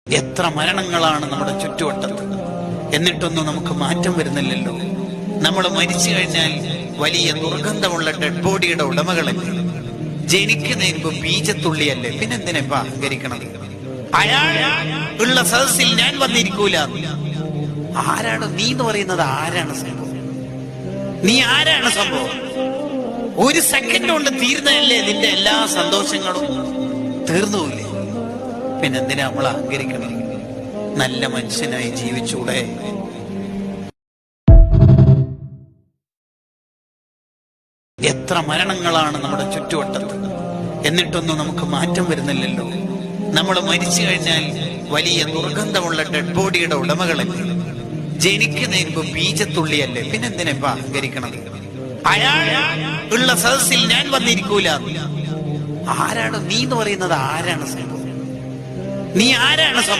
എത്ര മരണങ്ങളാണ് നമ്മുടെ ചുറ്റുവട്ടത്ത്, എന്നിട്ടൊന്നും നമുക്ക് മാറ്റം വരുന്നില്ലല്ലോ. നമ്മൾ മരിച്ചു കഴിഞ്ഞാൽ വലിയ ദുർഗന്ധമുള്ള ഡെഡ് ബോഡിയുടെ ഉടമകളല്ലേ? ജനിക്കുന്നതിന് മുമ്പ് ബീജത്തുള്ളിയല്ലേ? പിന്നെന്തിനാ അഹങ്കരിക്കണത്? അയാൾ ഉള്ള സദസ്സിൽ ഞാൻ വന്നിരിക്കൂല. ആരാണ് നീ എന്ന് പറയുന്നത്? ആരാണ് സംഭവം? നീ ആരാണ് സംഭവം? ഒരു സെക്കൻഡ് കൊണ്ട് തീർന്നതല്ലേ നിന്റെ എല്ലാ സന്തോഷങ്ങളും? തീർന്നുമില്ലേ? പിന്നെന്തിനാ നമ്മൾ അഹങ്കരിക്കണം? നല്ല മനുഷ്യനായി ജീവിച്ചൂടെ? എത്ര മരണങ്ങളാണ് നമ്മുടെ ചുറ്റുവട്ടത്ത്, എന്നിട്ടൊന്നും നമുക്ക് മാറ്റം വരുന്നില്ലല്ലോ. നമ്മൾ മരിച്ചു കഴിഞ്ഞാൽ വലിയ ദുർഗന്ധമുള്ള ഡെഡ് ബോഡിയുടെ ഉടമകളല്ലേ? ജനിക്കുന്നതിന് മുമ്പ് ബീജത്തുള്ളിയല്ലേ? പിന്നെന്തിനാ അഹങ്കരിക്കണത്? അയാൾ ഉള്ള സദസ്സിൽ ഞാൻ വന്നിരിക്കൂല. ആരാണ് നീ എന്ന് പറയുന്നത്? ആരാണ് സംഭവം? നീ ആരാണ്?